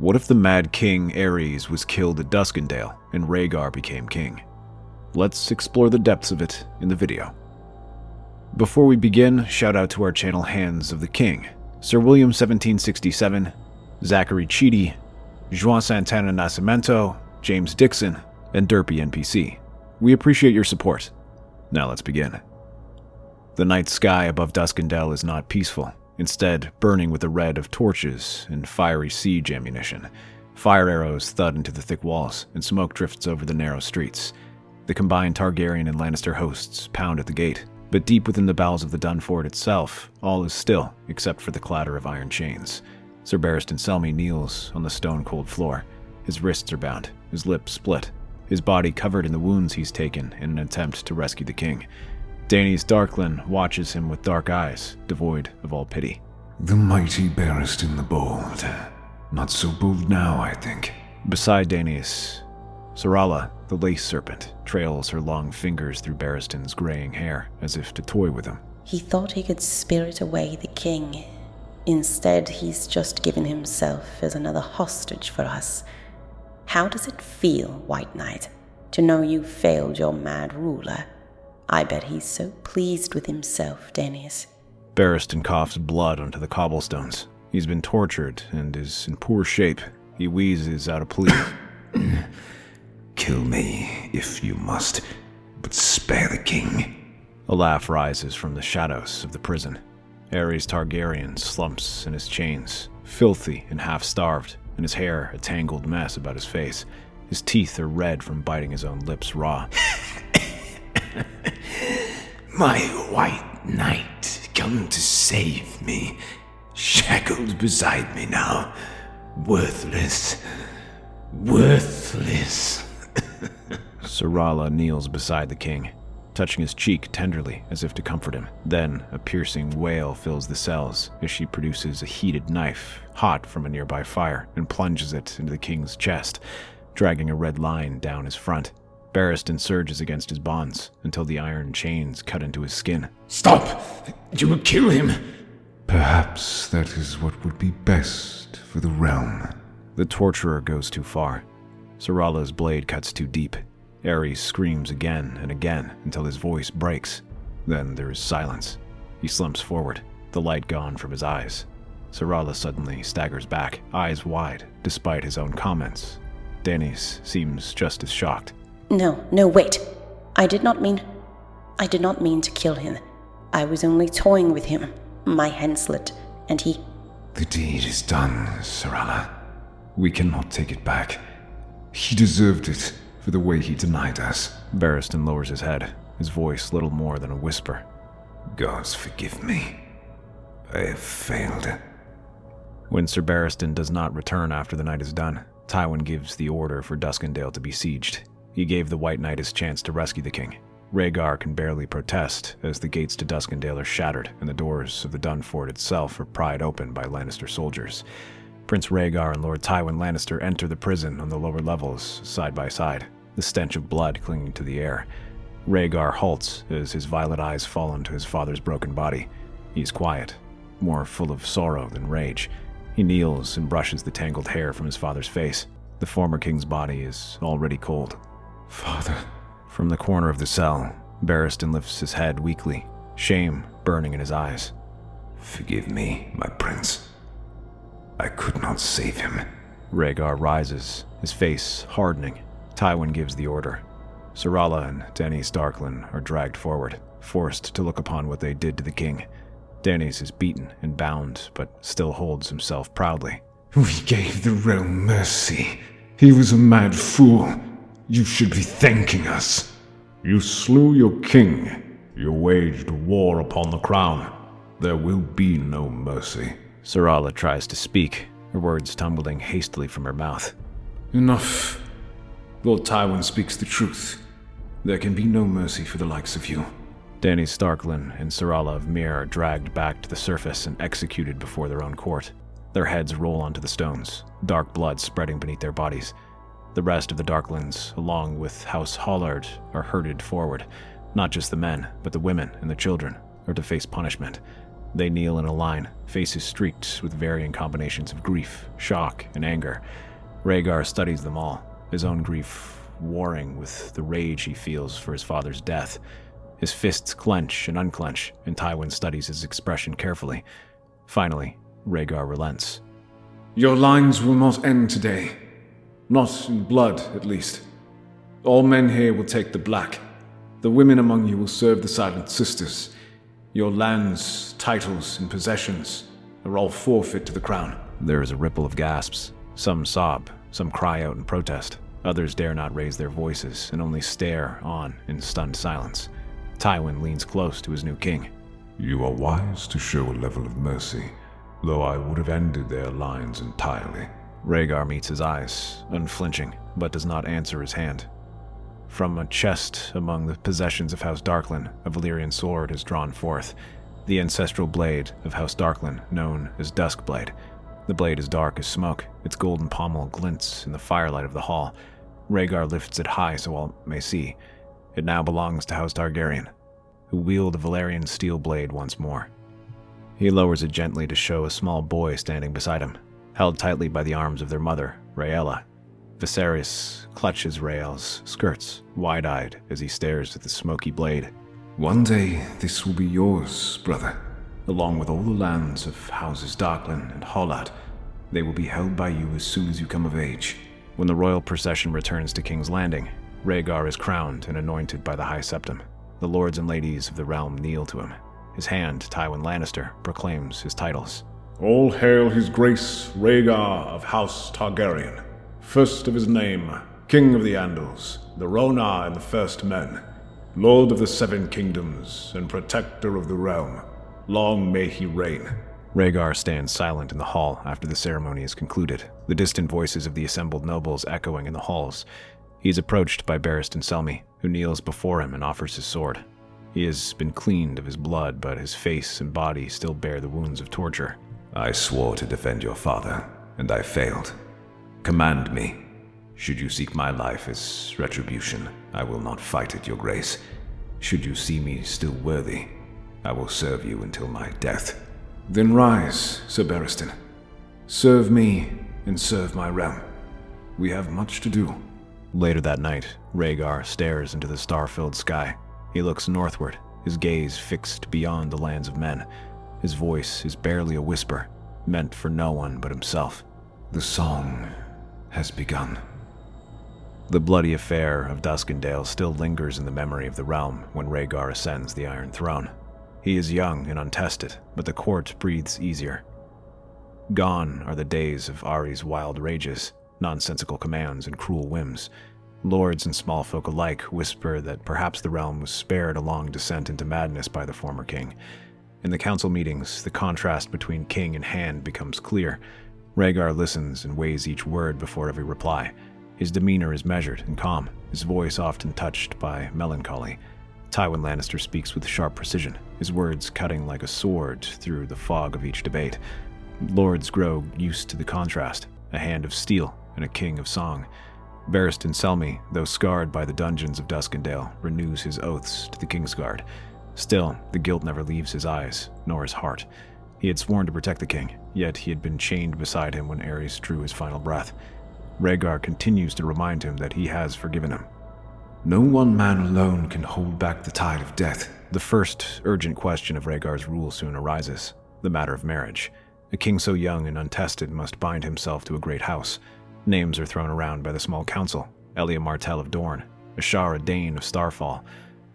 What if the Mad King Aerys was killed at Duskendale and Rhaegar became king? Let's explore the depths of it in the video. Before we begin, shout out to our channel Hands of the King, Sir William 1767, Zackary Citti, Joao Santana Nascimento, James Dickson, and Derpy NPC. We appreciate your support. Now let's begin. The night sky above Duskendale is not peaceful, instead burning with the red of torches and fiery siege ammunition. Fire arrows thud into the thick walls, and smoke drifts over the narrow streets. The combined Targaryen and Lannister hosts pound at the gate, but deep within the bowels of the Dun Fort itself, all is still except for the clatter of iron chains. Sir Barristan Selmy kneels on the stone-cold floor. His wrists are bound, his lips split, his body covered in the wounds he's taken in an attempt to rescue the king. Dany's Darklyn watches him with dark eyes, devoid of all pity. The mighty Barristan the Bold. Not so bold now, I think. Beside Dany's, Sarala, the lace serpent, trails her long fingers through Barristan's graying hair, as if to toy with him. He thought he could spirit away the king. Instead, he's just given himself as another hostage for us. How does it feel, White Knight, to know you failed your mad ruler? I bet he's so pleased with himself, Dennis. Barristan coughs blood onto the cobblestones. He's been tortured and is in poor shape. He wheezes out a plea. Kill me, if you must, but spare the king. A laugh rises from the shadows of the prison. Aerys Targaryen slumps in his chains, filthy and half-starved, and his hair a tangled mess about his face. His teeth are red from biting his own lips raw. My white knight, come to save me. Shackled beside me now. Worthless. Worthless. Sarala kneels beside the king, touching his cheek tenderly as if to comfort him. Then a piercing wail fills the cells as she produces a heated knife, hot from a nearby fire, and plunges it into the king's chest, dragging a red line down his front. Barristan surges against his bonds until the iron chains cut into his skin. Stop! You will kill him! Perhaps that is what would be best for the realm. The torturer goes too far. Sarala's blade cuts too deep. Aerys screams again and again until his voice breaks. Then there is silence. He slumps forward, the light gone from his eyes. Sarala suddenly staggers back, eyes wide, despite his own comments. Dany's seems just as shocked. No, wait. I did not mean to kill him. I was only toying with him. My hand slipped, and he... The deed is done, Sarala. We cannot take it back. He deserved it for the way he denied us. Barristan lowers his head, his voice little more than a whisper. Gods forgive me. I have failed. When Sir Barristan does not return after the night is done, Tywin gives the order for Duskendale to be sieged. He gave the White Knight his chance to rescue the king. Rhaegar can barely protest as the gates to Duskendale are shattered and the doors of the Dun Fort itself are pried open by Lannister soldiers. Prince Rhaegar and Lord Tywin Lannister enter the prison on the lower levels, side by side, the stench of blood clinging to the air. Rhaegar halts as his violet eyes fall onto his father's broken body. He's quiet, more full of sorrow than rage. He kneels and brushes the tangled hair from his father's face. The former king's body is already cold. Father. From the corner of the cell, Barristan lifts his head weakly, shame burning in his eyes. Forgive me, my prince. I could not save him. Rhaegar rises, his face hardening. Tywin gives the order. Sarala and Dany's Darklyn are dragged forward, forced to look upon what they did to the king. Dany's is beaten and bound, but still holds himself proudly. We gave the realm mercy. He was a mad fool. You should be thanking us. You slew your king. You waged war upon the crown. There will be no mercy. Sarala tries to speak, her words tumbling hastily from her mouth. Enough. Lord Tywin speaks the truth. There can be no mercy for the likes of you. Dany Starklyn and Sarala of Myr are dragged back to the surface and executed before their own court. Their heads roll onto the stones, dark blood spreading beneath their bodies. The rest of the Darklyns, along with House Hollard, are herded forward. Not just the men, but the women and the children are to face punishment. They kneel in a line, faces streaked with varying combinations of grief, shock, and anger. Rhaegar studies them all, his own grief warring with the rage he feels for his father's death. His fists clench and unclench, and Tywin studies his expression carefully. Finally, Rhaegar relents. Your lines will not end today. Not in blood, at least. All men here will take the black. The women among you will serve the Silent Sisters. Your lands, titles, and possessions are all forfeit to the crown. There is a ripple of gasps. Some sob, some cry out in protest. Others dare not raise their voices and only stare on in stunned silence. Tywin leans close to his new king. You are wise to show a level of mercy, though I would have ended their lines entirely. Rhaegar meets his eyes, unflinching, but does not answer his hand. From a chest among the possessions of House Darklyn, a Valyrian sword is drawn forth, the ancestral blade of House Darklyn, known as Duskblade. The blade is dark as smoke, its golden pommel glints in the firelight of the hall. Rhaegar lifts it high so all may see. It now belongs to House Targaryen, who wield a Valyrian steel blade once more. He lowers it gently to show a small boy standing beside him, held tightly by the arms of their mother, Rhaella. Viserys clutches Rhael's skirts, wide-eyed as he stares at the smoky blade. One day this will be yours, brother, along with all the lands of Houses Darklyn and Hollad. They will be held by you as soon as you come of age. When the royal procession returns to King's Landing, Rhaegar is crowned and anointed by the High Septim. The lords and ladies of the realm kneel to him. His hand, Tywin Lannister, proclaims his titles. All hail his grace, Rhaegar of House Targaryen. First of his name, King of the Andals, the Rhonar and the First Men, Lord of the Seven Kingdoms, and Protector of the Realm. Long may he reign. Rhaegar stands silent in the hall after the ceremony is concluded, the distant voices of the assembled nobles echoing in the halls. He is approached by Barristan Selmy, who kneels before him and offers his sword. He has been cleaned of his blood, but his face and body still bear the wounds of torture. I swore to defend your father, and I failed. Command me. Should you seek my life as retribution, I will not fight at your grace. Should you see me still worthy, I will serve you until my death. Then rise, Sir Barristan. Serve me and serve my realm. We have much to do. Later that night, Rhaegar stares into the star-filled sky. He looks northward, his gaze fixed beyond the lands of men. His voice is barely a whisper, meant for no one but himself. The song has begun. The bloody affair of Duskendale still lingers in the memory of the realm when Rhaegar ascends the Iron Throne. He is young and untested, but the court breathes easier. Gone are the days of Aerys' wild rages, nonsensical commands, and cruel whims. Lords and small folk alike whisper that perhaps the realm was spared a long descent into madness by the former king. In the council meetings, the contrast between king and hand becomes clear. Rhaegar listens and weighs each word before every reply. His demeanor is measured and calm, his voice often touched by melancholy. Tywin Lannister speaks with sharp precision, his words cutting like a sword through the fog of each debate. Lords grow used to the contrast, a hand of steel and a king of song. Barristan Selmy, though scarred by the dungeons of Duskendale, renews his oaths to the Kingsguard. Still, the guilt never leaves his eyes, nor his heart. He had sworn to protect the king, yet he had been chained beside him when Aerys drew his final breath. Rhaegar continues to remind him that he has forgiven him. No one man alone can hold back the tide of death. The first urgent question of Rhaegar's rule soon arises, the matter of marriage. A king so young and untested must bind himself to a great house. Names are thrown around by the small council: Elia Martell of Dorne, Ashara Dane of Starfall,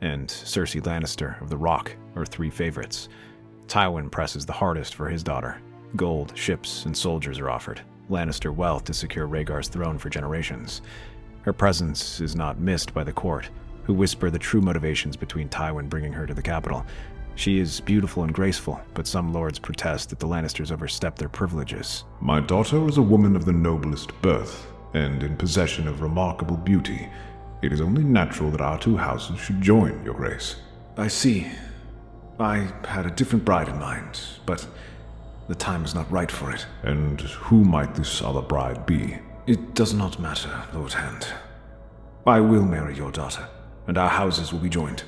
and Cersei Lannister of the Rock are three favorites. Tywin presses the hardest for his daughter. Gold, ships, and soldiers are offered. Lannister wealth to secure Rhaegar's throne for generations. Her presence is not missed by the court, who whisper the true motivations between Tywin bringing her to the capital. She is beautiful and graceful, but some lords protest that the Lannisters overstep their privileges. My daughter is a woman of the noblest birth, and in possession of remarkable beauty. It is only natural that our two houses should join, Your Grace. I see. I had a different bride in mind, but the time is not right for it. And who might this other bride be? It does not matter, Lord Hand. I will marry your daughter, and our houses will be joined.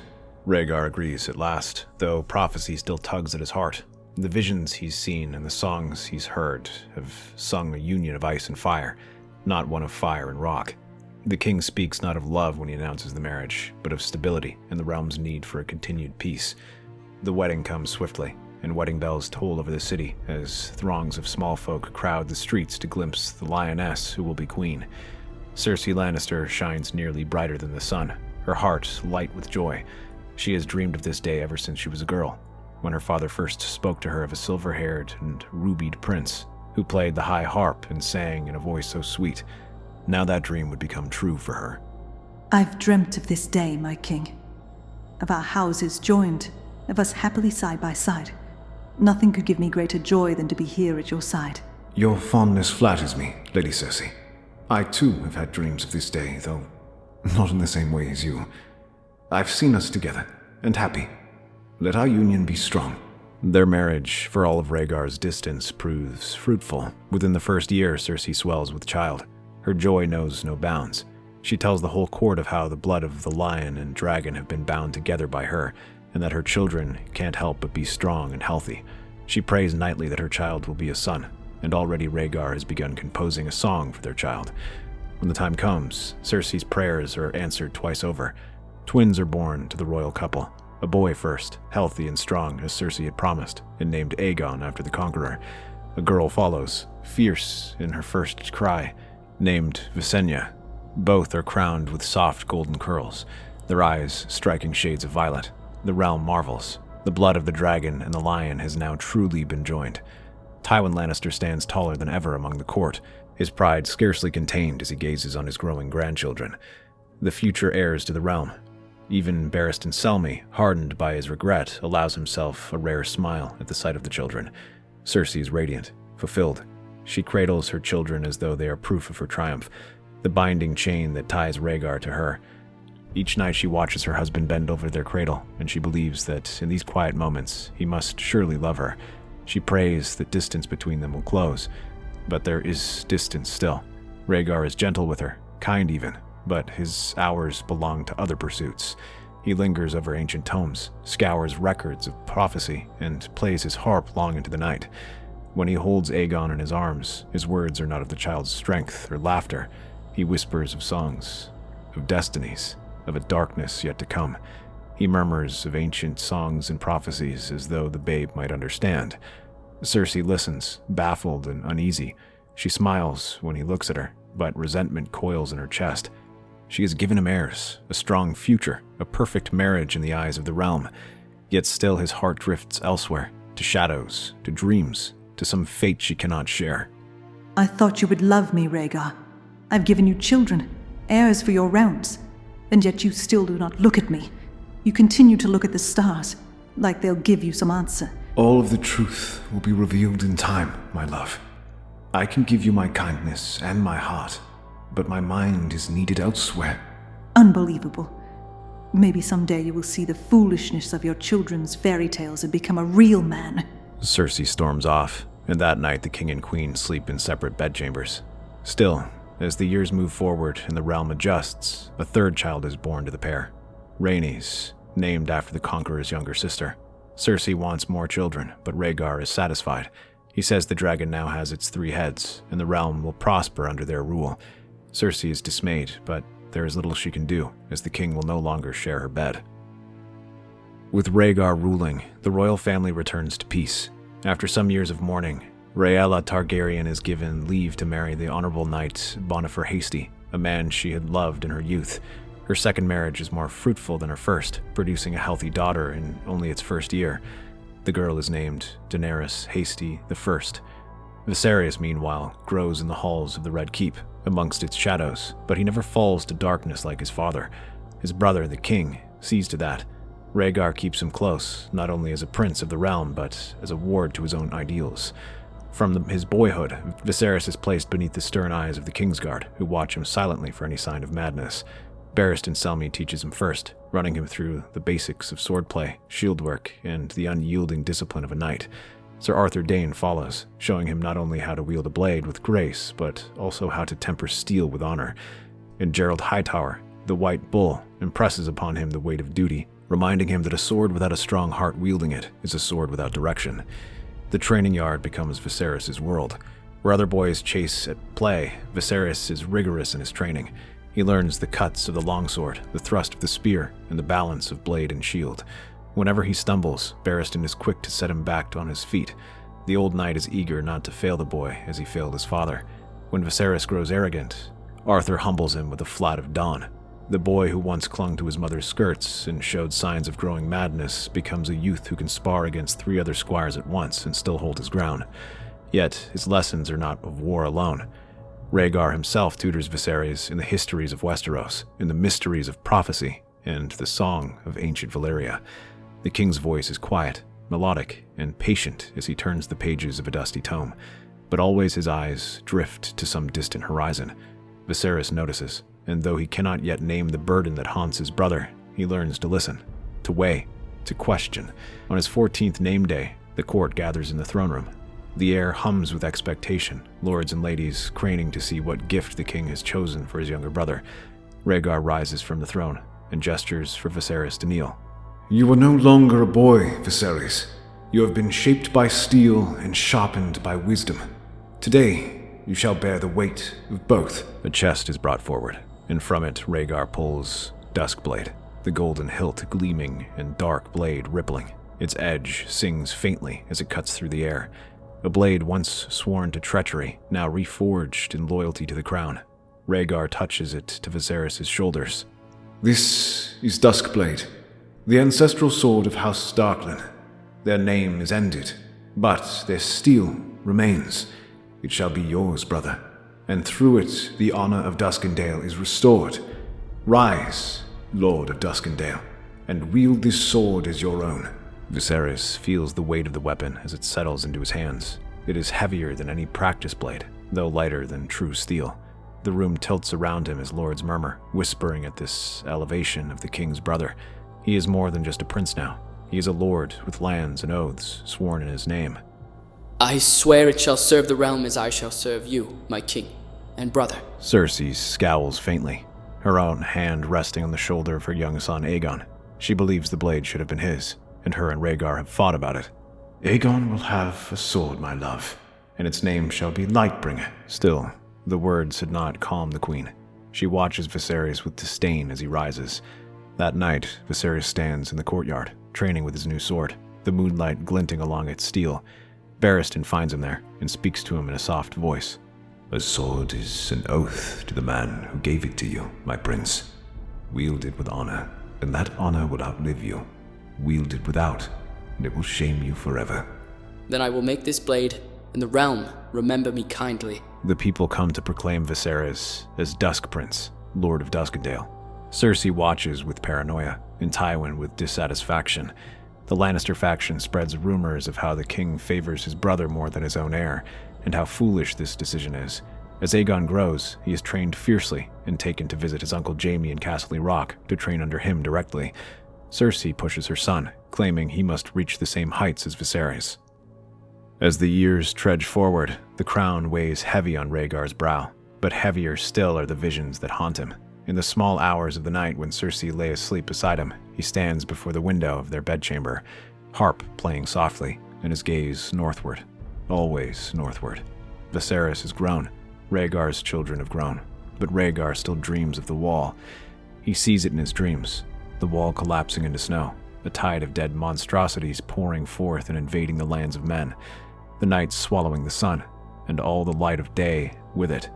Rhaegar agrees at last, though prophecy still tugs at his heart. The visions he's seen and the songs he's heard have sung a union of ice and fire, not one of fire and rock. The king speaks not of love when he announces the marriage, but of stability and the realm's need for a continued peace. The wedding comes swiftly, and wedding bells toll over the city as throngs of small folk crowd the streets to glimpse the lioness who will be queen. Cersei Lannister shines nearly brighter than the sun, her heart light with joy. She has dreamed of this day ever since she was a girl, when her father first spoke to her of a silver-haired and rubied prince who played the high harp and sang in a voice so sweet. Now that dream would become true for her. I've dreamt of this day, my king. Of our houses joined, of us happily side by side. Nothing could give me greater joy than to be here at your side. Your fondness flatters me, Lady Cersei. I too have had dreams of this day, though not in the same way as you. I've seen us together, and happy. Let our union be strong. Their marriage, for all of Rhaegar's distance, proves fruitful. Within the first year, Cersei swells with child. Her joy knows no bounds. She tells the whole court of how the blood of the lion and dragon have been bound together by her, and that her children can't help but be strong and healthy. She prays nightly that her child will be a son, and already Rhaegar has begun composing a song for their child. When the time comes, Cersei's prayers are answered twice over. Twins are born to the royal couple. A boy first, healthy and strong as Cersei had promised, and named Aegon after the conqueror. A girl follows, fierce in her first cry, named Visenya. Both are crowned with soft golden curls, their eyes striking shades of violet. The realm marvels. The blood of the dragon and the lion has now truly been joined. Tywin Lannister stands taller than ever among the court, his pride scarcely contained as he gazes on his growing grandchildren, the future heirs to the realm. Even Barristan Selmy, hardened by his regret, allows himself a rare smile at the sight of the children. Cersei is radiant, fulfilled. She cradles her children as though they are proof of her triumph, the binding chain that ties Rhaegar to her. Each night she watches her husband bend over their cradle, and she believes that in these quiet moments he must surely love her. She prays that distance between them will close, but there is distance still. Rhaegar is gentle with her, kind even, but his hours belong to other pursuits. He lingers over ancient tomes, scours records of prophecy, and plays his harp long into the night. When he holds Aegon in his arms, his words are not of the child's strength or laughter. He whispers of songs, of destinies, of a darkness yet to come. He murmurs of ancient songs and prophecies as though the babe might understand. Cersei listens, baffled and uneasy. She smiles when he looks at her, but resentment coils in her chest. She has given him heirs, a strong future, a perfect marriage in the eyes of the realm. Yet still his heart drifts elsewhere, to shadows, to dreams, to some fate she cannot share. I thought you would love me, Rhaegar. I've given you children, heirs for your realms, and yet you still do not look at me. You continue to look at the stars, like they'll give you some answer. All of the truth will be revealed in time, my love. I can give you my kindness and my heart, but my mind is needed elsewhere. Unbelievable. Maybe someday you will see the foolishness of your children's fairy tales and become a real man. Cersei storms off, and that night the king and queen sleep in separate bedchambers. Still, as the years move forward and the realm adjusts, a third child is born to the pair. Rhaenys, named after the conqueror's younger sister. Cersei wants more children, but Rhaegar is satisfied. He says the dragon now has its 3 heads, and the realm will prosper under their rule. Cersei is dismayed, but there is little she can do, as the king will no longer share her bed. With Rhaegar ruling, the royal family returns to peace. After some years of mourning, Rhaella Targaryen is given leave to marry the honorable knight Bonifer Hasty, a man she had loved in her youth. Her second marriage is more fruitful than her first, producing a healthy daughter in only its first year. The girl is named Daenerys Hasty I. Viserys, meanwhile, grows in the halls of the Red Keep, amongst its shadows, but he never falls to darkness like his father. His brother, the king, sees to that. Rhaegar keeps him close, not only as a prince of the realm, but as a ward to his own ideals. From his boyhood, Viserys is placed beneath the stern eyes of the Kingsguard, who watch him silently for any sign of madness. Barristan Selmy teaches him first, running him through the basics of swordplay, shieldwork, and the unyielding discipline of a knight. Sir Arthur Dayne follows, showing him not only how to wield a blade with grace, but also how to temper steel with honor. And Gerald Hightower, the White Bull, impresses upon him the weight of duty, reminding him that a sword without a strong heart wielding it is a sword without direction. The training yard becomes Viserys' world. Where other boys chase at play, Viserys is rigorous in his training. He learns the cuts of the longsword, the thrust of the spear, and the balance of blade and shield. Whenever he stumbles, Barristan is quick to set him back on his feet. The old knight is eager not to fail the boy as he failed his father. When Viserys grows arrogant, Arthur humbles him with a flat of dawn. The boy who once clung to his mother's skirts and showed signs of growing madness becomes a youth who can spar against 3 other squires at once and still hold his ground. Yet his lessons are not of war alone. Rhaegar himself tutors Viserys in the histories of Westeros, in the mysteries of prophecy, and the song of ancient Valyria. The king's voice is quiet, melodic, and patient as he turns the pages of a dusty tome, but always his eyes drift to some distant horizon. Viserys notices, and though he cannot yet name the burden that haunts his brother, he learns to listen, to weigh, to question. On his 14th name day, the court gathers in the throne room. The air hums with expectation, lords and ladies craning to see what gift the king has chosen for his younger brother. Rhaegar rises from the throne and gestures for Viserys to kneel. You are no longer a boy, Viserys. You have been shaped by steel and sharpened by wisdom. Today, you shall bear the weight of both. A chest is brought forward, and from it Rhaegar pulls Duskblade, the golden hilt gleaming and dark blade rippling. Its edge sings faintly as it cuts through the air. A blade once sworn to treachery, now reforged in loyalty to the crown. Rhaegar touches it to Viserys' shoulders. This is Duskblade, the ancestral sword of House Darklyn. Their name is ended, but their steel remains. It shall be yours, brother, and through it the honor of Duskendale is restored. Rise, Lord of Duskendale, and wield this sword as your own. Viserys feels the weight of the weapon as it settles into his hands. It is heavier than any practice blade, though lighter than true steel. The room tilts around him as lords murmur, whispering at this elevation of the king's brother. He is more than just a prince now. He is a lord with lands and oaths sworn in his name. I swear it shall serve the realm as I shall serve you, my king and brother. Cersei scowls faintly, her own hand resting on the shoulder of her young son Aegon. She believes the blade should have been his, and her and Rhaegar have fought about it. Aegon will have a sword, my love, and its name shall be Lightbringer. Still, the words had not calmed the queen. She watches Viserys with disdain as he rises. That night, Viserys stands in the courtyard, training with his new sword, the moonlight glinting along its steel. Barristan finds him there and speaks to him in a soft voice. A sword is an oath to the man who gave it to you, my prince. Wield it with honor, and that honor will outlive you. Wield it without, and it will shame you forever. Then I will make this blade, and the realm remember me kindly. The people come to proclaim Viserys as Dusk Prince, Lord of Duskendale. Cersei watches with paranoia, and Tywin with dissatisfaction. The Lannister faction spreads rumors of how the king favors his brother more than his own heir, and how foolish this decision is. As Aegon grows, he is trained fiercely and taken to visit his uncle Jaime in Castle Rock to train under him directly. Cersei pushes her son, claiming he must reach the same heights as Viserys. As the years trudge forward, the crown weighs heavy on Rhaegar's brow, but heavier still are the visions that haunt him. In the small hours of the night when Cersei lay asleep beside him, he stands before the window of their bedchamber, harp playing softly, and his gaze northward, always northward. Viserys has grown, Rhaegar's children have grown, but Rhaegar still dreams of the wall. He sees it in his dreams, the wall collapsing into snow, a tide of dead monstrosities pouring forth and invading the lands of men, the night swallowing the sun, and all the light of day with it.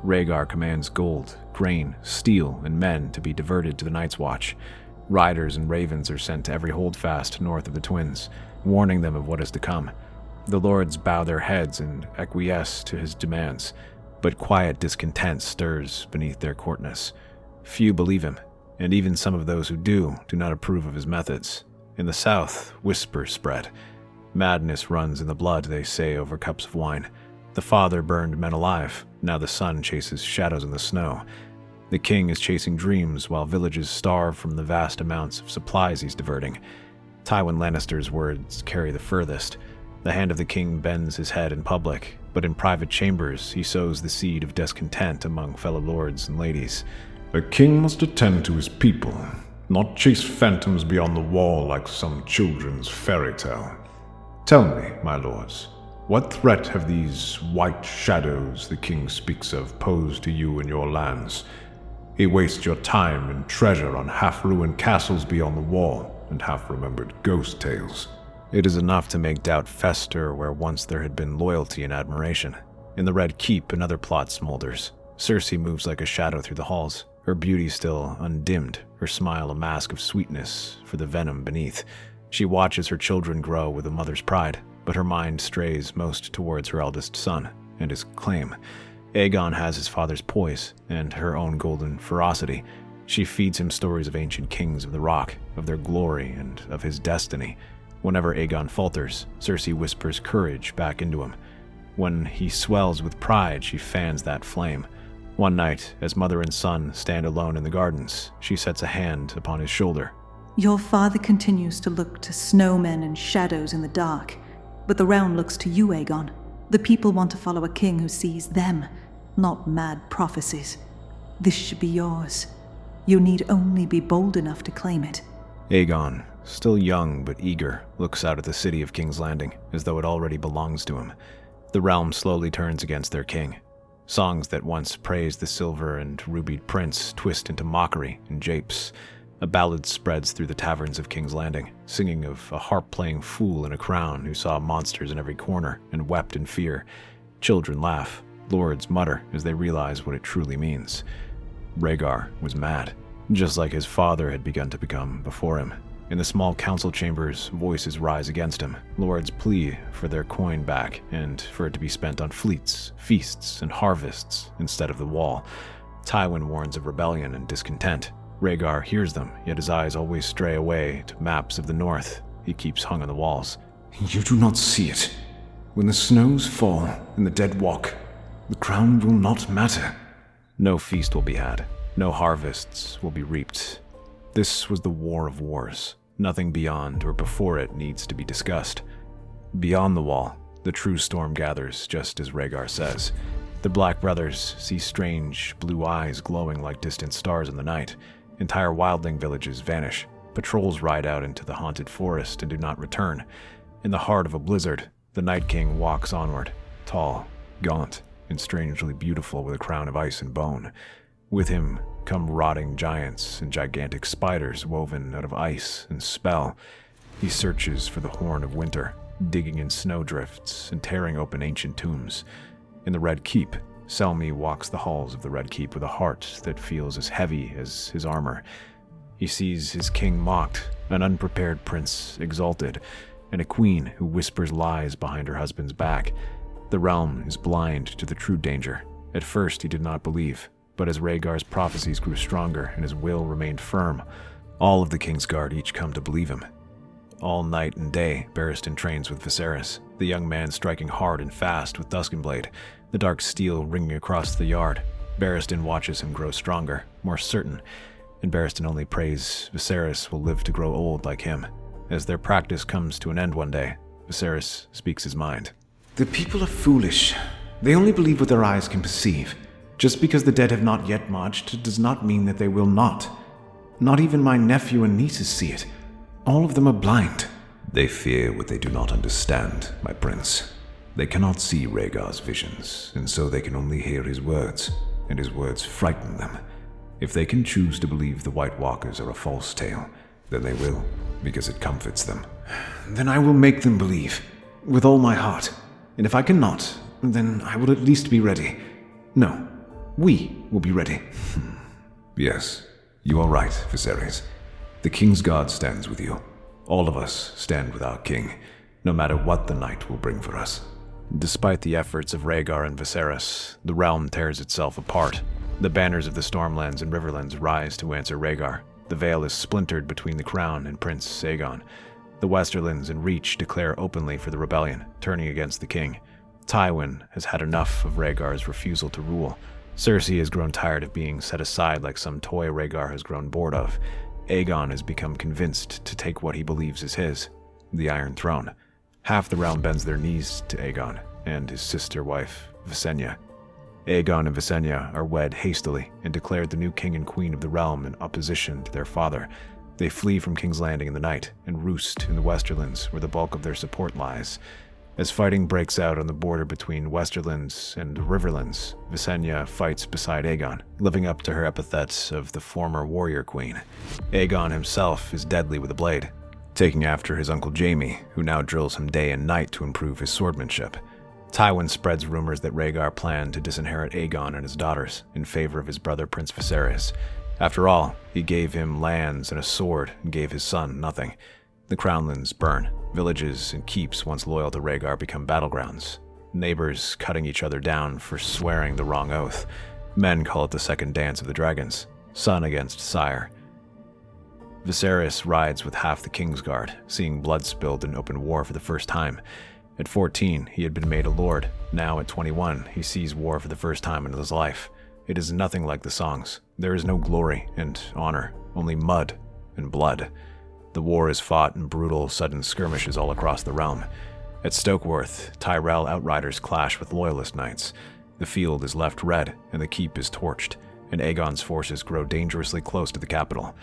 Rhaegar commands gold, grain, steel, and men to be diverted to the Night's Watch. Riders and ravens are sent to every holdfast north of the Twins, warning them of what is to come. The lords bow their heads and acquiesce to his demands, but quiet discontent stirs beneath their courtness. Few believe him, and even some of those who do not approve of his methods. In the south, whispers spread. Madness runs in the blood, they say, over cups of wine. The father burned men alive, now the son chases shadows in the snow. The king is chasing dreams while villages starve from the vast amounts of supplies he's diverting. Tywin Lannister's words carry the furthest. The hand of the king bends his head in public, but in private chambers he sows the seed of discontent among fellow lords and ladies. A king must attend to his people, not chase phantoms beyond the wall like some children's fairy tale. Tell me, my lords, what threat have these white shadows the king speaks of posed to you and your lands? He wastes your time and treasure on half-ruined castles beyond the wall and half-remembered ghost tales. It is enough to make doubt fester where once there had been loyalty and admiration. In the Red Keep, another plot smolders. Cersei moves like a shadow through the halls, her beauty still undimmed, her smile a mask of sweetness for the venom beneath. She watches her children grow with a mother's pride, but her mind strays most towards her eldest son and his claim. Aegon has his father's poise and her own golden ferocity. She feeds him stories of ancient kings of the Rock, of their glory and of his destiny. Whenever Aegon falters, Cersei whispers courage back into him. When he swells with pride, she fans that flame. One night, as mother and son stand alone in the gardens, she sets a hand upon his shoulder. Your father continues to look to snowmen and shadows in the dark, but the realm looks to you, Aegon. The people want to follow a king who sees them, not mad prophecies. This should be yours. You need only be bold enough to claim it. Aegon, still young but eager, looks out at the city of King's Landing as though it already belongs to him. The realm slowly turns against their king. Songs that once praised the silver and rubied prince twist into mockery and japes. A ballad spreads through the taverns of King's Landing, singing of a harp-playing fool in a crown who saw monsters in every corner and wept in fear. Children laugh, lords mutter as they realize what it truly means. Rhaegar was mad, just like his father had begun to become before him. In the small council chambers, voices rise against him. Lords plea for their coin back and for it to be spent on fleets, feasts, and harvests instead of the wall. Tywin warns of rebellion and discontent. Rhaegar hears them, yet his eyes always stray away to maps of the north he keeps hung on the walls. You do not see it. When the snows fall and the dead walk, the crown will not matter. No feast will be had. No harvests will be reaped. This was the war of wars. Nothing beyond or before it needs to be discussed. Beyond the wall, the true storm gathers, just as Rhaegar says. The Black Brothers see strange, blue eyes glowing like distant stars in the night. Entire wildling villages vanish. Patrols ride out into the haunted forest and do not return. In the heart of a blizzard, the Night King walks onward, tall, gaunt, and strangely beautiful with a crown of ice and bone. With him come rotting giants and gigantic spiders woven out of ice and spell. He searches for the Horn of Winter, digging in snowdrifts and tearing open ancient tombs. In the Red Keep, Selmy walks the halls of the Red Keep with a heart that feels as heavy as his armor. He sees his king mocked, an unprepared prince exalted, and a queen who whispers lies behind her husband's back. The realm is blind to the true danger. At first he did not believe, but as Rhaegar's prophecies grew stronger and his will remained firm, all of the Kingsguard each come to believe him. All night and day, Barristan trains with Viserys, the young man striking hard and fast with Duskendale, the dark steel ringing across the yard. Barristan watches him grow stronger, more certain, and Barristan only prays Viserys will live to grow old like him. As their practice comes to an end one day, Viserys speaks his mind. The people are foolish. They only believe what their eyes can perceive. Just because the dead have not yet marched does not mean that they will not. Not even my nephew and nieces see it. All of them are blind. They fear what they do not understand, my prince. They cannot see Rhaegar's visions, and so they can only hear his words, and his words frighten them. If they can choose to believe the White Walkers are a false tale, then they will, because it comforts them. Then I will make them believe, with all my heart. And if I cannot, then I will at least be ready. No, we will be ready. Yes, you are right, Viserys. The Kingsguard stands with you. All of us stand with our king, no matter what the night will bring for us. Despite the efforts of Rhaegar and Viserys, the realm tears itself apart. The banners of the Stormlands and Riverlands rise to answer Rhaegar. The veil is splintered between the crown and Prince Aegon. The Westerlands and Reach declare openly for the rebellion, turning against the king. Tywin has had enough of Rhaegar's refusal to rule. Cersei has grown tired of being set aside like some toy Rhaegar has grown bored of. Aegon has become convinced to take what he believes is his, the Iron Throne. Half the realm bends their knees to Aegon and his sister wife, Visenya. Aegon and Visenya are wed hastily and declared the new king and queen of the realm in opposition to their father. They flee from King's Landing in the night and roost in the Westerlands, where the bulk of their support lies. As fighting breaks out on the border between Westerlands and Riverlands, Visenya fights beside Aegon, living up to her epithets of the former warrior queen. Aegon himself is deadly with a blade, taking after his uncle Jaime, who now drills him day and night to improve his swordmanship. Tywin spreads rumors that Rhaegar planned to disinherit Aegon and his daughters in favor of his brother Prince Viserys. After all, he gave him lands and a sword and gave his son nothing. The crownlands burn. Villages and keeps once loyal to Rhaegar become battlegrounds. Neighbors cutting each other down for swearing the wrong oath. Men call it the second dance of the dragons, son against sire. Viserys rides with half the Kingsguard, seeing blood spilled in open war for the first time. At 14, he had been made a lord. Now at 21, he sees war for the first time in his life. It is nothing like the songs. There is no glory and honor, only mud and blood. The war is fought in brutal, sudden skirmishes all across the realm. At Stokeworth, Tyrell outriders clash with loyalist knights. The field is left red, and the keep is torched, and Aegon's forces grow dangerously close to the capital.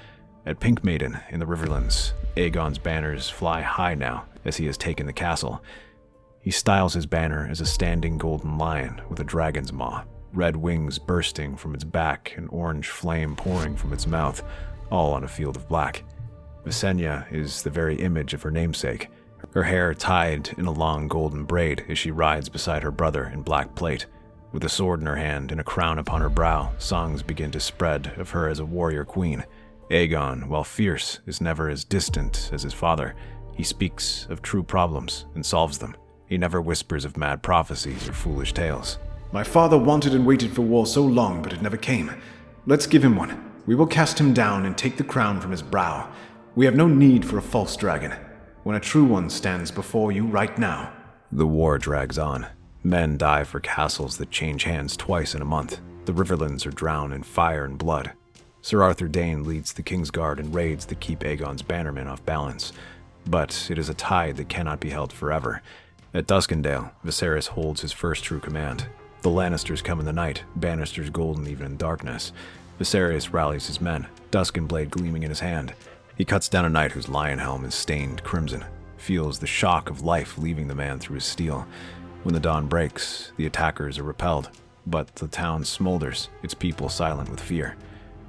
At Pink Maiden, in the Riverlands, Aegon's banners fly high now, as he has taken the castle. He styles his banner as a standing golden lion with a dragon's maw, red wings bursting from its back and orange flame pouring from its mouth, all on a field of black. Visenya is the very image of her namesake, her hair tied in a long golden braid as she rides beside her brother in black plate. With a sword in her hand and a crown upon her brow, songs begin to spread of her as a warrior queen. Aegon, while fierce, is never as distant as his father. He speaks of true problems and solves them. He never whispers of mad prophecies or foolish tales. My father wanted and waited for war so long, but it never came. Let's give him one. We will cast him down and take the crown from his brow. We have no need for a false dragon, when a true one stands before you right now. The war drags on. Men die for castles that change hands twice in a month. The Riverlands are drowned in fire and blood. Sir Arthur Dayne leads the Kingsguard and raids that keep Aegon's bannermen off balance. But it is a tide that cannot be held forever. At Duskendale, Viserys holds his first true command. The Lannisters come in the night, Bannisters golden even in darkness. Viserys rallies his men, Dusken blade gleaming in his hand. He cuts down a knight whose lion helm is stained crimson, feels the shock of life leaving the man through his steel. When the dawn breaks, the attackers are repelled, but the town smolders, its people silent with fear.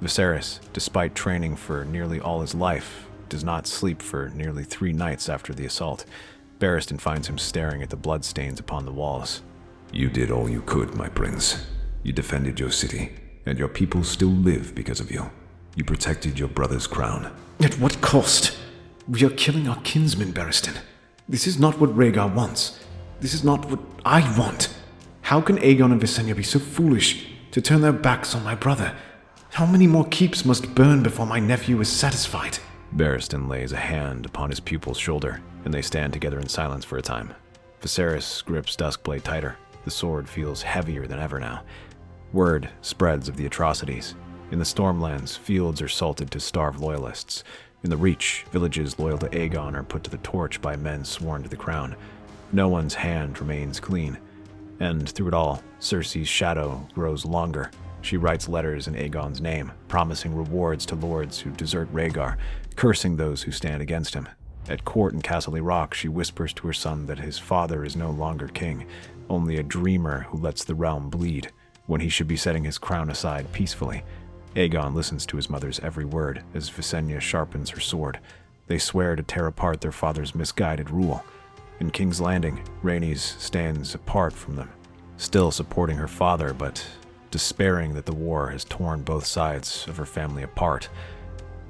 Viserys, despite training for nearly all his life, does not sleep for nearly 3 nights after the assault. Barristan finds him staring at the bloodstains upon the walls. You did all you could, my prince. You defended your city, and your people still live because of you. You protected your brother's crown. At what cost? We are killing our kinsmen, Barristan. This is not what Rhaegar wants. This is not what I want. How can Aegon and Visenya be so foolish to turn their backs on my brother? How many more keeps must burn before my nephew is satisfied? Barristan lays a hand upon his pupil's shoulder, and they stand together in silence for a time. Viserys grips Duskblade tighter. The sword feels heavier than ever now. Word spreads of the atrocities. In the Stormlands, fields are salted to starve loyalists. In the Reach, villages loyal to Aegon are put to the torch by men sworn to the crown. No one's hand remains clean. And through it all, Cersei's shadow grows longer. She writes letters in Aegon's name, promising rewards to lords who desert Rhaegar, cursing those who stand against him. At court in Castle Rock, she whispers to her son that his father is no longer king, only a dreamer who lets the realm bleed, when he should be setting his crown aside peacefully. Aegon listens to his mother's every word as Visenya sharpens her sword. They swear to tear apart their father's misguided rule. In King's Landing, Rhaenys stands apart from them, still supporting her father, but despairing that the war has torn both sides of her family apart.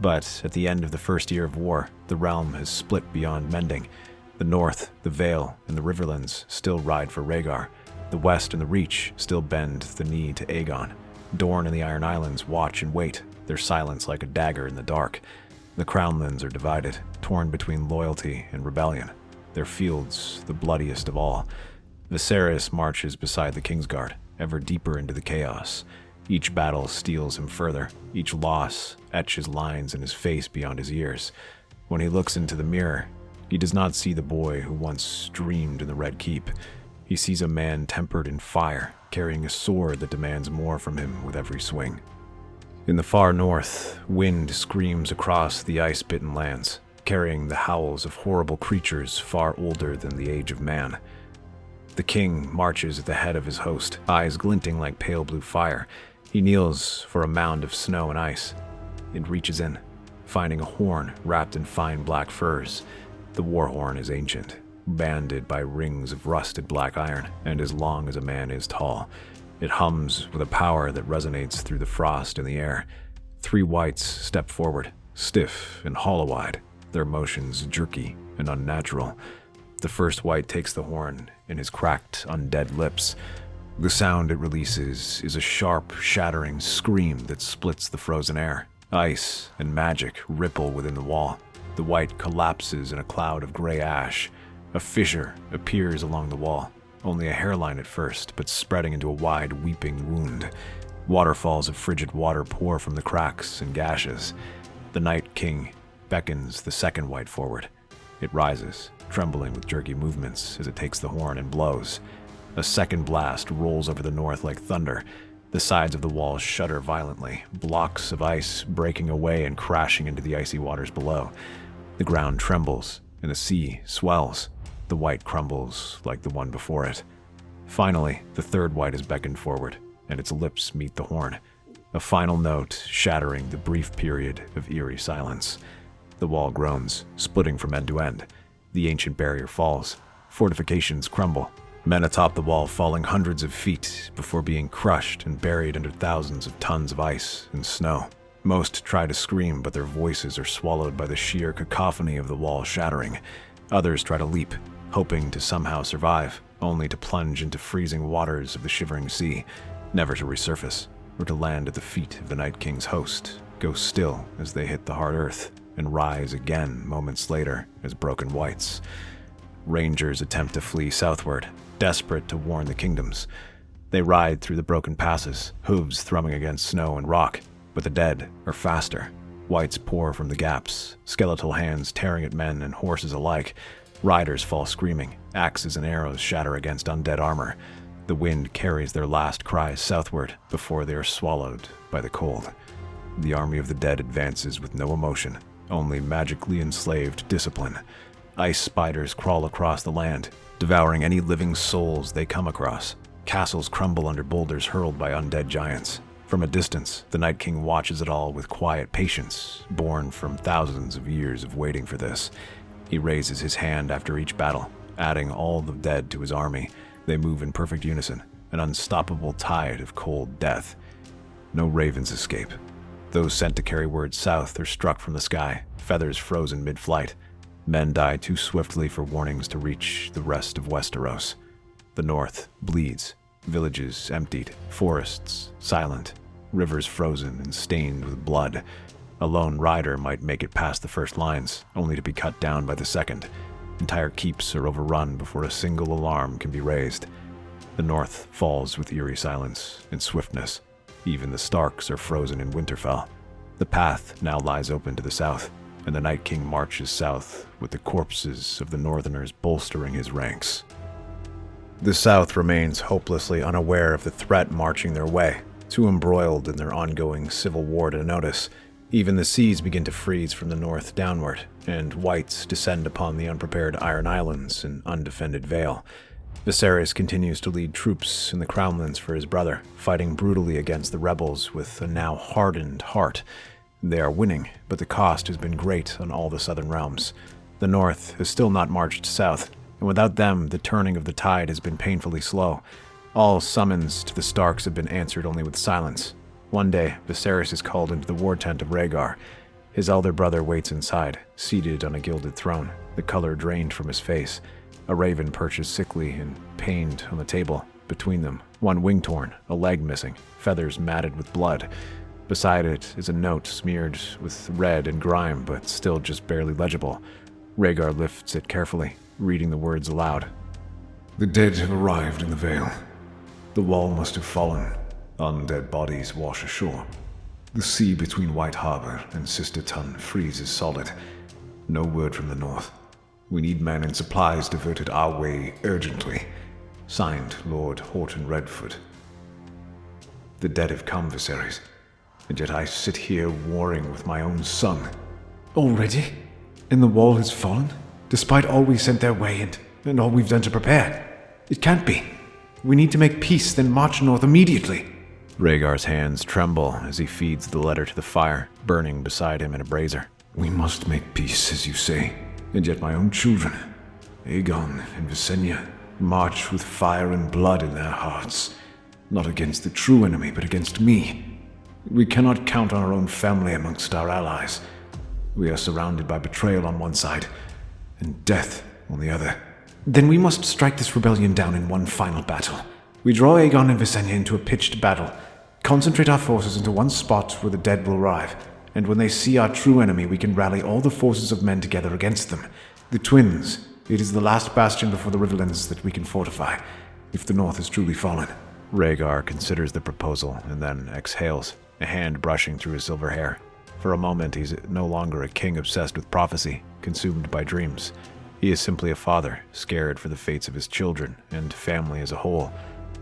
But at the end of the first year of war, the realm has split beyond mending. The North, the Vale, and the Riverlands still ride for Rhaegar. The West and the Reach still bend the knee to Aegon. Dorne and the Iron Islands watch and wait, their silence like a dagger in the dark. The Crownlands are divided, torn between loyalty and rebellion, their fields the bloodiest of all. Viserys marches beside the Kingsguard, ever deeper into the chaos. Each battle steals him further, each loss etches lines in his face beyond his ears. When he looks into the mirror, he does not see the boy who once dreamed in the Red Keep. He sees a man tempered in fire, carrying a sword that demands more from him with every swing. In the far north, wind screams across the ice-bitten lands, carrying the howls of horrible creatures far older than the age of man. The king marches at the head of his host, eyes glinting like pale blue fire. He kneels for a mound of snow and ice. It reaches in, finding a horn wrapped in fine black furs. The war horn is ancient, banded by rings of rusted black iron, and as long as a man is tall. It hums with a power that resonates through the frost in the air. 3 wights step forward, stiff and hollow-eyed, their motions jerky and unnatural. The first wight takes the horn in his cracked, undead lips. The sound it releases is a sharp, shattering scream that splits the frozen air. Ice and magic ripple within the wall. The wight collapses in a cloud of gray ash. A fissure appears along the wall, only a hairline at first, but spreading into a wide, weeping wound. Waterfalls of frigid water pour from the cracks and gashes. The Night King beckons the second wight forward. It rises, trembling with jerky movements as it takes the horn and blows. A second blast rolls over the north like thunder. The sides of the walls shudder violently, blocks of ice breaking away and crashing into the icy waters below. The ground trembles, and the sea swells. The wight crumbles like the one before it. Finally, the third wight is beckoned forward, and its lips meet the horn. A final note shattering the brief period of eerie silence. The wall groans, splitting from end to end. The ancient barrier falls. Fortifications crumble. Men atop the wall falling hundreds of feet before being crushed and buried under thousands of tons of ice and snow. Most try to scream, but their voices are swallowed by the sheer cacophony of the wall shattering. Others try to leap, hoping to somehow survive, only to plunge into freezing waters of the shivering sea, never to resurface, or to land at the feet of the Night King's host, go still as they hit the hard earth, and rise again moments later as broken wights. Rangers attempt to flee southward, desperate to warn the kingdoms. They ride through the broken passes, hooves thrumming against snow and rock, but the dead are faster. Wights pour from the gaps, skeletal hands tearing at men and horses alike. Riders fall screaming, axes and arrows shatter against undead armor. The wind carries their last cries southward before they are swallowed by the cold. The army of the dead advances with no emotion, only magically enslaved discipline. Ice spiders crawl across the land, devouring any living souls they come across. Castles crumble under boulders hurled by undead giants. From a distance, the Night King watches it all with quiet patience, born from thousands of years of waiting for this. He raises his hand after each battle, adding all the dead to his army. They move in perfect unison, an unstoppable tide of cold death. No ravens escape. Those sent to carry word south are struck from the sky, feathers frozen mid-flight. Men die too swiftly for warnings to reach the rest of Westeros. The north bleeds, villages emptied, forests silent, rivers frozen and stained with blood. A lone rider might make it past the first lines, only to be cut down by the second. Entire keeps are overrun before a single alarm can be raised. The north falls with eerie silence and swiftness. Even the Starks are frozen in Winterfell. The path now lies open to the south, and the Night King marches south with the corpses of the Northerners bolstering his ranks. The South remains hopelessly unaware of the threat marching their way, too embroiled in their ongoing civil war to notice. Even the seas begin to freeze from the north downward, and wights descend upon the unprepared Iron Islands in undefended Vale. Viserys continues to lead troops in the Crownlands for his brother, fighting brutally against the rebels with a now hardened heart. They are winning, but the cost has been great on all the southern realms. The north has still not marched south, and without them, the turning of the tide has been painfully slow. All summons to the Starks have been answered only with silence. One day, Viserys is called into the war tent of Rhaegar. His elder brother waits inside, seated on a gilded throne, the color drained from his face. A raven perches sickly and pained on the table. Between them, one wing torn, a leg missing, feathers matted with blood. Beside it is a note smeared with red and grime, but still just barely legible. Rhaegar lifts it carefully, reading the words aloud. The dead have arrived in the Vale. The wall must have fallen. Undead bodies wash ashore. The sea between White Harbor and Sister Tun freezes solid. No word from the north. We need men and supplies diverted our way urgently. Signed, Lord Horton Redford. The dead have come, Viserys. and yet I sit here warring with my own son. Already? And the wall has fallen? Despite all we sent their way and all we've done to prepare? It can't be. We need to make peace, then march north immediately. Rhaegar's hands tremble as he feeds the letter to the fire, burning beside him in a brazier. We must make peace, as you say, and yet my own children, Aegon and Visenya, march with fire and blood in their hearts, not against the true enemy, but against me. We cannot count on our own family amongst our allies. We are surrounded by betrayal on one side, and death on the other. Then we must strike this rebellion down in one final battle. We draw Aegon and Visenya into a pitched battle, concentrate our forces into one spot where the dead will arrive, and when they see our true enemy, we can rally all the forces of men together against them. The twins. It is the last bastion before the Riverlands that we can fortify, if the North has truly fallen. Rhaegar considers the proposal and then exhales, a hand brushing through his silver hair. For a moment, he's no longer a king obsessed with prophecy, consumed by dreams. He is simply a father, scared for the fates of his children and family as a whole.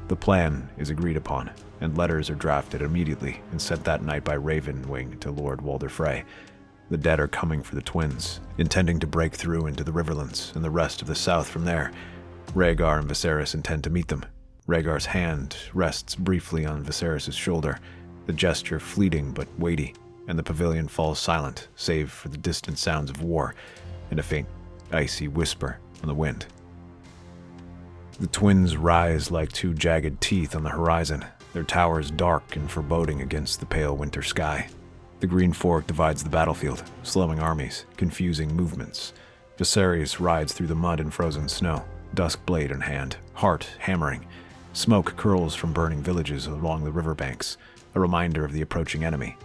The plan is agreed upon, and letters are drafted immediately and sent that night by Ravenwing to Lord Walder Frey. The dead are coming for the twins, intending to break through into the Riverlands and the rest of the south from there. Rhaegar and Viserys intend to meet them. Rhaegar's hand rests briefly on Viserys' shoulder, the gesture fleeting but weighty, and the pavilion falls silent, save for the distant sounds of war and a faint, icy whisper on the wind. The twins rise like two jagged teeth on the horizon, their towers dark and foreboding against the pale winter sky. The Green Fork divides the battlefield, slowing armies, confusing movements. Viserys rides through the mud and frozen snow, dusk blade in hand, heart hammering. Smoke curls from burning villages along the riverbanks, a reminder of the approaching enemy.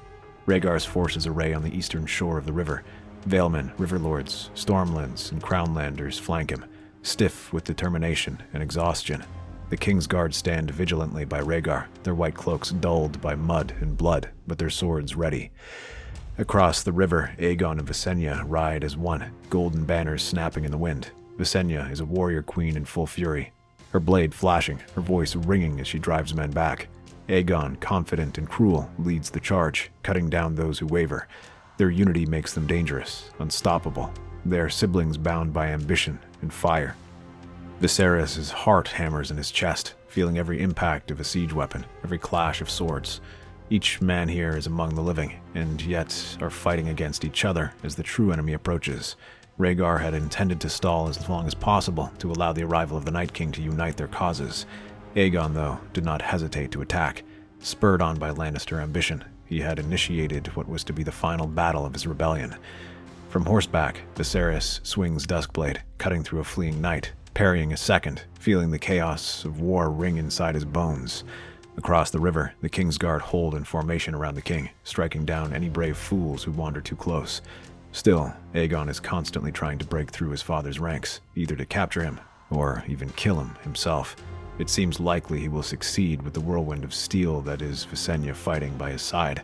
Rhaegar's forces array on the eastern shore of the river. Valemen, Riverlords, Stormlands, and Crownlanders flank him, stiff with determination and exhaustion. The Kingsguard stand vigilantly by Rhaegar, their white cloaks dulled by mud and blood, but their swords ready. Across the river, Aegon and Visenya ride as one, golden banners snapping in the wind. Visenya is a warrior queen in full fury, her blade flashing, her voice ringing as she drives men back. Aegon, confident and cruel, leads the charge, cutting down those who waver. Their unity makes them dangerous, unstoppable. They are siblings bound by ambition and fire. Viserys' heart hammers in his chest, feeling every impact of a siege weapon, every clash of swords. Each man here is among the living, and yet are fighting against each other as the true enemy approaches. Rhaegar had intended to stall as long as possible to allow the arrival of the Night King to unite their causes. Aegon, though, did not hesitate to attack. Spurred on by Lannister ambition, he had initiated what was to be the final battle of his rebellion. From horseback, Viserys swings Duskblade, cutting through a fleeing knight, parrying a second, feeling the chaos of war ring inside his bones. Across the river, the Kingsguard hold in formation around the king, striking down any brave fools who wander too close. Still, Aegon is constantly trying to break through his father's ranks, either to capture him, or even kill him himself. It seems likely he will succeed with the whirlwind of steel that is Visenya fighting by his side.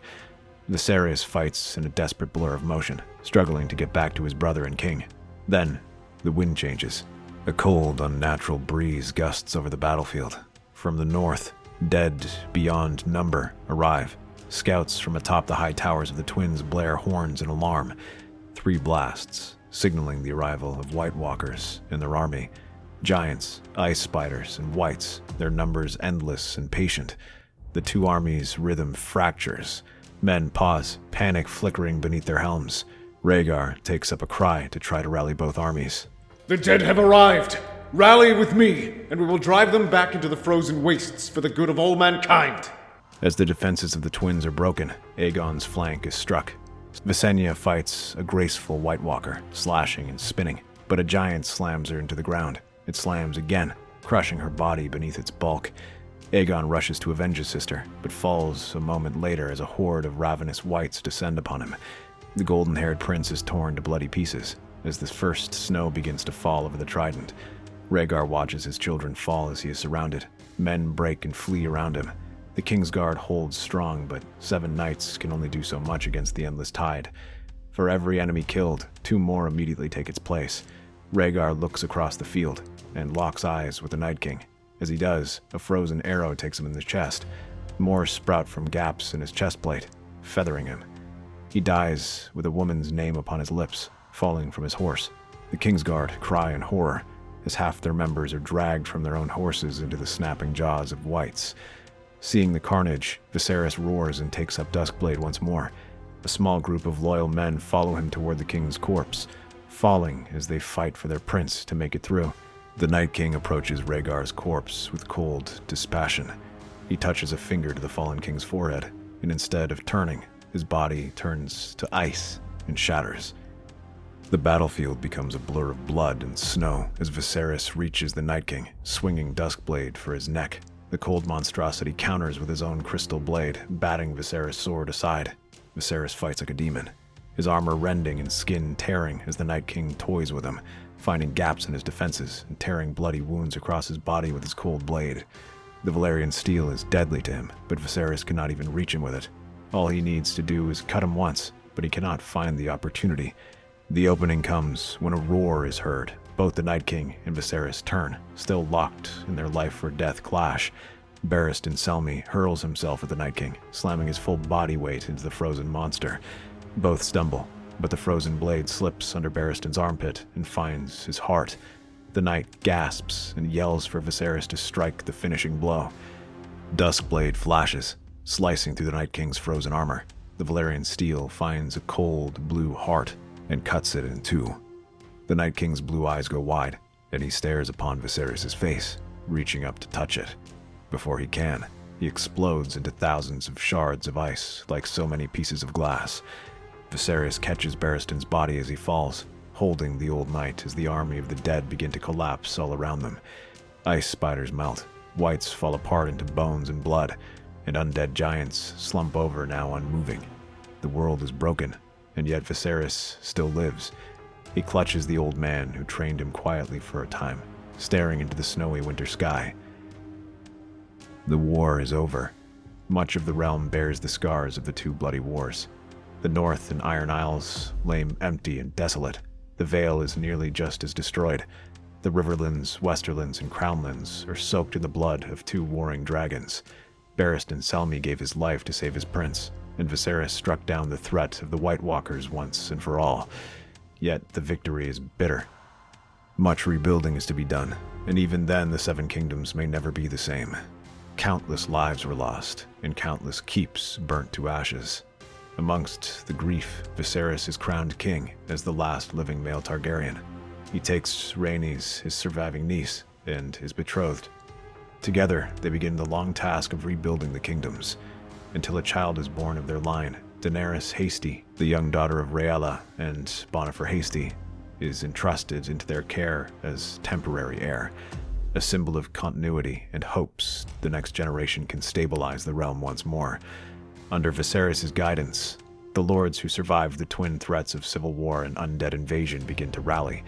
Viserys fights in a desperate blur of motion, struggling to get back to his brother and king. Then, the wind changes. A cold, unnatural breeze gusts over the battlefield. From the north, dead beyond number arrive. Scouts from atop the high towers of the twins blare horns in alarm. 3 blasts, signaling the arrival of White Walkers and their army. Giants, ice spiders, and whites, their numbers endless and patient. The two armies' rhythm fractures. Men pause, panic flickering beneath their helms. Rhaegar takes up a cry to try to rally both armies. The dead have arrived! Rally with me, and we will drive them back into the frozen wastes for the good of all mankind! As the defenses of the twins are broken, Aegon's flank is struck. Visenya fights a graceful White Walker, slashing and spinning, but a giant slams her into the ground. It slams again, crushing her body beneath its bulk. Aegon rushes to avenge his sister, but falls a moment later as a horde of ravenous whites descend upon him. The golden-haired prince is torn to bloody pieces, as the first snow begins to fall over the Trident. Rhaegar watches his children fall as he is surrounded. Men break and flee around him. The Kingsguard holds strong, but 7 knights can only do so much against the endless tide. For every enemy killed, 2 more immediately take its place. Rhaegar looks across the field and locks eyes with the Night King. As he does, a frozen arrow takes him in the chest. More sprout from gaps in his chest plate. feathering him. He dies with a woman's name upon his lips, falling from his horse. The Kingsguard cry in horror as half their members are dragged from their own horses into the snapping jaws of wights. Seeing the carnage, Viserys roars and takes up Duskblade once more. A small group of loyal men follow him toward the king's corpse, falling as they fight for their prince to make it through. The Night King approaches Rhaegar's corpse with cold dispassion. He touches a finger to the fallen king's forehead, and instead of turning, his body turns to ice and shatters. The battlefield becomes a blur of blood and snow as Viserys reaches the Night King, swinging Duskblade for his neck. The cold monstrosity counters with his own crystal blade, batting Viserys' sword aside. Viserys fights like a demon, his armor rending and skin tearing as the Night King toys with him, finding gaps in his defenses and tearing bloody wounds across his body with his cold blade. The Valyrian steel is deadly to him, but Viserys cannot even reach him with it. All he needs to do is cut him once, but he cannot find the opportunity. The opening comes when a roar is heard. Both the Night King and Viserys turn, still locked in their life-or-death clash. Barristan Selmy hurls himself at the Night King, slamming his full body weight into the frozen monster. Both stumble, but the frozen blade slips under Barristan's armpit and finds his heart. The knight gasps and yells for Viserys to strike the finishing blow. Duskblade flashes, slicing through the Night King's frozen armor. The Valyrian steel finds a cold blue heart and cuts it in two. The Night King's blue eyes go wide, and he stares upon Viserys' face, reaching up to touch it. Before he can, he explodes into thousands of shards of ice like so many pieces of glass. Viserys catches Barristan's body as he falls, holding the old knight as the army of the dead begin to collapse all around them. Ice spiders melt, wights fall apart into bones and blood, and undead giants slump over now unmoving. The world is broken, and yet Viserys still lives. He clutches the old man who trained him quietly for a time, staring into the snowy winter sky. The war is over. Much of the realm bears the scars of the two bloody wars. The North and Iron Isles lay empty and desolate. The Vale is nearly just as destroyed. The Riverlands, Westerlands, and Crownlands are soaked in the blood of two warring dragons. Barristan Selmy gave his life to save his prince, and Viserys struck down the threat of the White Walkers once and for all. Yet the victory is bitter. Much rebuilding is to be done, and even then the Seven Kingdoms may never be the same. Countless lives were lost, and countless keeps burnt to ashes. Amongst the grief, Viserys is crowned king as the last living male Targaryen. He takes Rhaenys, his surviving niece, and his betrothed. Together, they begin the long task of rebuilding the kingdoms, until a child is born of their line. Daenerys Hasty, the young daughter of Rhaella and Bonifer Hasty, is entrusted into their care as temporary heir, a symbol of continuity and hopes the next generation can stabilize the realm once more. Under Viserys' guidance, the lords who survived the twin threats of civil war and undead invasion begin to rally.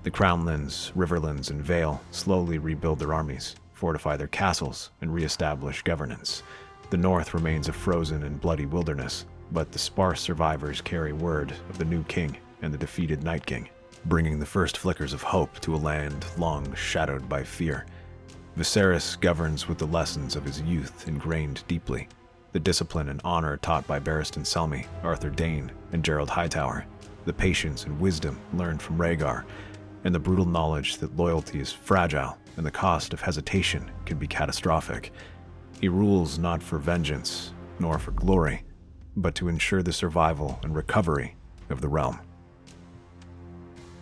The Crownlands, Riverlands, and Vale slowly rebuild their armies, fortify their castles, and re-establish governance. The North remains a frozen and bloody wilderness, but the sparse survivors carry word of the new king and the defeated Night King, bringing the first flickers of hope to a land long shadowed by fear. Viserys governs with the lessons of his youth ingrained deeply, the discipline and honor taught by Barristan Selmy, Arthur Dayne, and Gerald Hightower, the patience and wisdom learned from Rhaegar, and the brutal knowledge that loyalty is fragile and the cost of hesitation can be catastrophic. He rules not for vengeance, nor for glory, but to ensure the survival and recovery of the realm.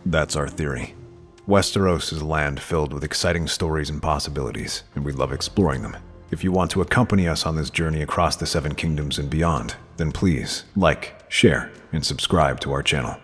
That's our theory. Westeros is a land filled with exciting stories and possibilities, and we love exploring them. If you want to accompany us on this journey across the Seven Kingdoms and beyond, then please like, share, and subscribe to our channel.